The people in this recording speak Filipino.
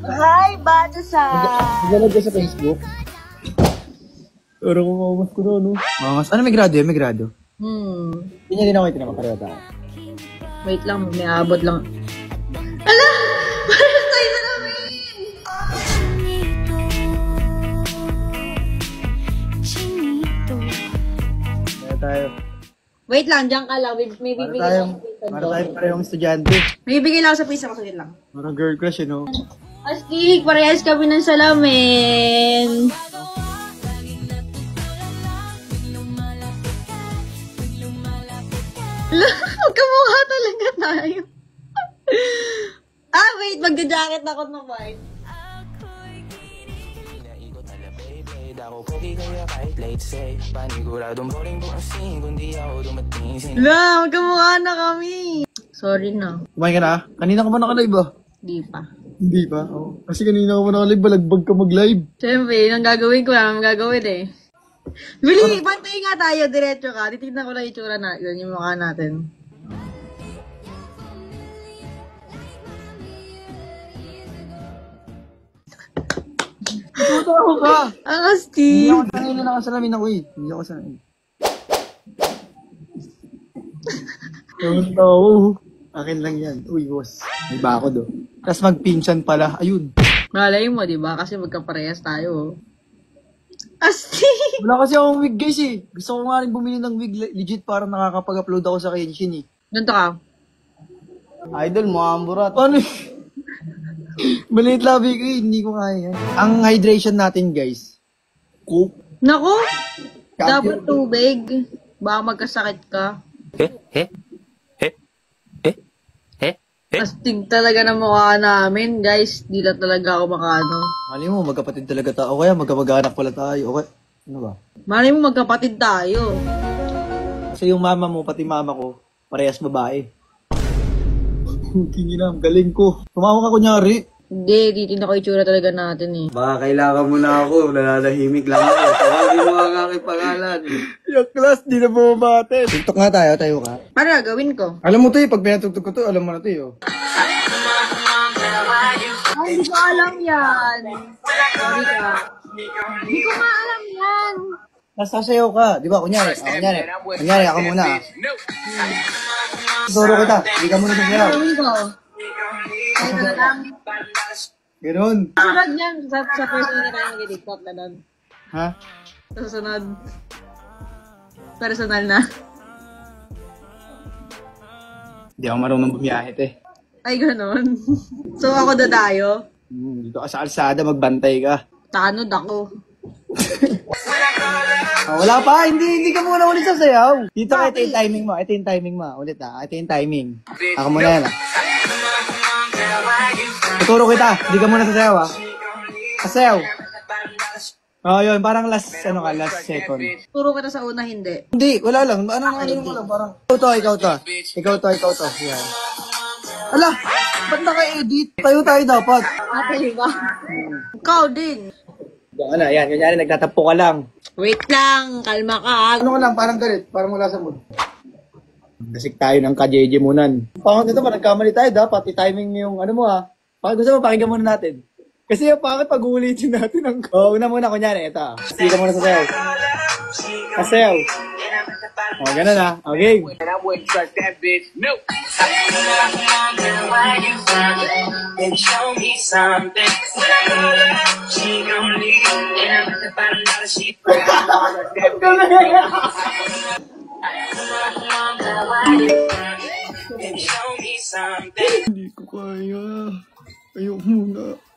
Hi, Bata-san! Nagalag ka sa Facebook? Pero kung mamas ko na, no? Mamas? Ano may grado yun? May grado? Hindi niya din ako ito naman. Pareho tayo. Wait lang, may abot lang. Ala! Parang tayo na namin! Pareho tayo. Wait lang, diyan ka lang. May bibigay lang Para tayong parehong estudyante. May bibigay lang ako sa pisa ko. Saglit lang. Parang girl crush, no? Astig, parehas kami ng salamin. Magkamukha talaga tayo. Wait, magja-jacket ako ng white. La, magkamukha na kami. Sorry na. Kumain ka na? Kanina ka ba naka-live ba? Di pa. Hindi pa? Oh. Kasi kanina ka ba naka-live, balagbag ka mag-live. Siyempre, yung gagawin ko, wala naman gagawin eh. Bili, bantay nga tayo, diretso ka. Titignan ko lang yung tsura na, yun yung mukha natin. Totoo ka! Ang Hindi astig. ako sanay na nakasalamin ako eh. Hindi ako sanay. Yung tao. Akin lang yan. Uy, boss. May bakod oh. Tapos magpinsan pala. Ayun. Malay mo, di ba? Kasi magkaparehas tayo. Astig! Wala kasi akong wig guys eh. Gusto ko nga rin bumili ng wig legit para nakakapag-upload ako sa Kenshin eh. Ganito ka. Idol mo, amburat. Ano eh? Maliit labi ko eh. Hindi ko kaya yan. Ang hydration natin guys. Coke. Naku! Dapat tubig. Baka magkasakit ka. Astig talaga ng mukha namin, guys. Di na talaga ako makano. Mali mo, magkapatid talaga tayo. O kaya magkamag-anak pala tayo. Okay. Ano ba? Mali mo magkapatid tayo. Kasi yung mama mo, pati mama ko, parehas babae. Kinginam, galing ko. Tumawag ka kunyari. Hindi, titignan ko itsura talaga natin eh. Baka kailangan mo na ako, nananahimik lang ako. Tawagin mo ang aking pangalan. Yung class, di na bumabate. TikTok nga tayo ka. Paano gagawin ko? Alam mo to eh, pag pinatugtog ko to, alam mo na to eh. Oh. Ay, hindi ko alam yan. Sorry ka. Hindi ko nga alam yan. Tapos sasayaw ka, di ba? Kunyari, ako muna. Siguro kita, hindi ka muna sasayaw. Gagawin ko. Ay, na lang. Ganon. Susunod yan. Sa personal na tayo mag-tiktok na doon. Ha? Sa susunod. Personal na. Hindi ako marunong bumiyahit eh. Ay, ganun. So, ako dadayo. Dito ka sa kalsada, magbantay ka. Tanod ako. Wala pa, hindi ka muna ulit sasayaw. Dito ka, ito yung timing mo. Ito yung timing mo. Ulit ito yung timing. Ako muna yan Tuturo kita, hindi ka muna sasayaw Sasayaw. Yun, parang last second. Turo ka na sa una, hindi. Hindi, wala lang. Ano mo lang, parang. Ikaw to. Yan. Ala, ba't naka-edit? Tayo dapat. Ate, ba? Ikaw din. Yan, kunyari, nagtatapo ka lang. Wait lang, kalma ka. Ano ka lang, parang galit, parang wala sa mood. Dasik tayo ng ka-JJ-munan. Pangit ito, nagkamali tayo, dapat i-timing yung ano mo Gusto mo, pakinggan muna natin. Kasi yung pangit pag-uulitin natin ang una muna, kunyari, ito. Sige ka muna sa sayaw. Sasayaw. Ganun Okay. Hindi ko kaya. Ayoko muna.